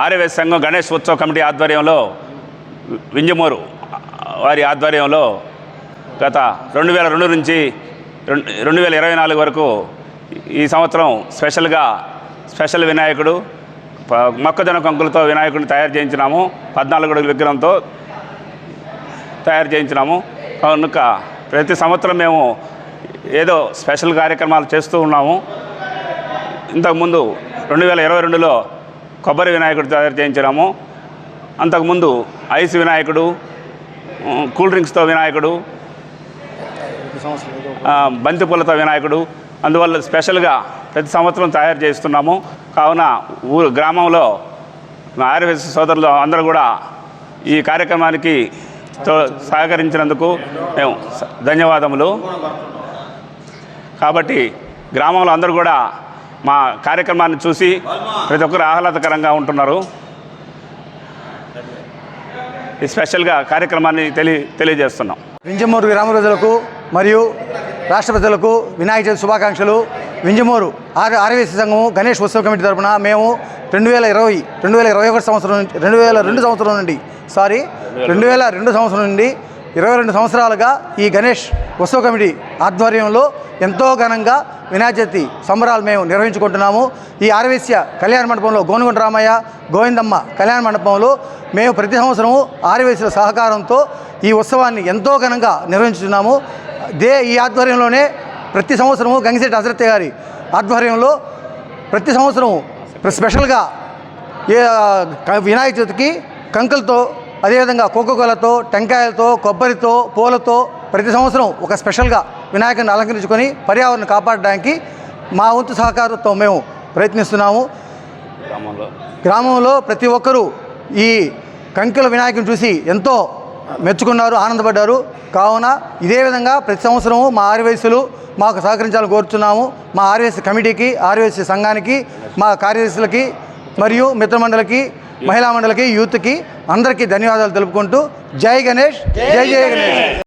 ఆర్యవేశ సంఘం గణేష్ ఉత్సవ కమిటీ ఆధ్వర్యంలో వింజమూరు వారి ఆధ్వర్యంలో గత 2002 నుంచి 2024 వరకు ఈ సంవత్సరం స్పెషల్ వినాయకుడు మొక్కజొన్న కంకులతో వినాయకుడిని తయారు చేయించినాము. 14 అడుగుల విగ్రహంతో తయారు చేయించినాము. కనుక ప్రతి సంవత్సరం మేము ఏదో స్పెషల్ కార్యక్రమాలు చేస్తూ ఉన్నాము. ఇంతకుముందు 2022లో కొబ్బరి వినాయకుడు తయారు చేయించినాము. అంతకుముందు ఐస్ వినాయకుడు, కూల్ డ్రింక్స్తో వినాయకుడు, బంతిపూలతో వినాయకుడు, అందువల్ల స్పెషల్గా ప్రతి సంవత్సరం తయారు చేస్తున్నాము. కావున గ్రామంలో ఆర్యవేశ సోదరులు అందరూ కూడా ఈ కార్యక్రమానికి సహకరించినందుకు మేము ధన్యవాదములు. కాబట్టి గ్రామంలో అందరూ కూడా మా కార్యక్రమాన్ని చూసి ప్రతి ఒక్కరు ఆహ్లాదకరంగా ఉంటున్నారు. ఈ స్పెషల్గా కార్యక్రమాన్ని తెలియజేస్తున్నాం. వింజమూరు గ్రామ ప్రజలకు మరియు రాష్ట్ర ప్రజలకు వినాయక చవితి శుభాకాంక్షలు. వింజమూరు ఆర్యవేశ సంఘం గణేష్ ఉత్సవ కమిటీ తరఫున మేము 2021 సంవత్సరం 2002 సంవత్సరం నుండి 22 సంవత్సరాలుగా ఈ గణేష్ ఉత్సవ కమిటీ ఆధ్వర్యంలో ఎంతో ఘనంగా వినాయక చవితి సంబరాలు మేము నిర్వహించుకుంటున్నాము. ఈ ఆర్యవేశ్య కళ్యాణ మండపంలో గోనుగొండ రామయ్య గోవిందమ్మ కళ్యాణ మండపంలో మేము ప్రతి సంవత్సరము ఆర్యవేశ్యుల సహకారంతో ఈ ఉత్సవాన్ని ఎంతో ఘనంగా నిర్వహించుతున్నాము. ఈ ఆధ్వర్యంలోనే ప్రతి సంవత్సరము గంగిశెట్టి హజరత్ గారి ఆధ్వర్యంలో ప్రతి సంవత్సరము స్పెషల్గా వినాయక చవితికి కంకులతో, అదేవిధంగా కోకోకోలతో, టెంకాయలతో, కొబ్బరితో, పూలతో ప్రతి సంవత్సరం ఒక స్పెషల్గా వినాయకుడిని అలంకరించుకొని పర్యావరణం కాపాడడానికి మా వంతు సహకారంతో మేము ప్రయత్నిస్తున్నాము. గ్రామంలో ప్రతి ఒక్కరూ ఈ కంకుల వినాయకుని చూసి ఎంతో మెచ్చుకున్నారు, ఆనందపడ్డారు. కావున ఇదే విధంగా ప్రతి సంవత్సరము మా ఆర్యవేశ్యులు మాకు సహకరించాలని కోరుతున్నాము. మా ఆర్యవేశ్య కమిటీకి, ఆర్యవేశ్య సంఘానికి, మా కార్యదర్శులకి మరియు మిత్రమండలికి, మహిళా మండలికి, యూత్కి అందరికీ ధన్యవాదాలు తెలుపుకుంటూ జై గణేష్, జై జై గణేష్.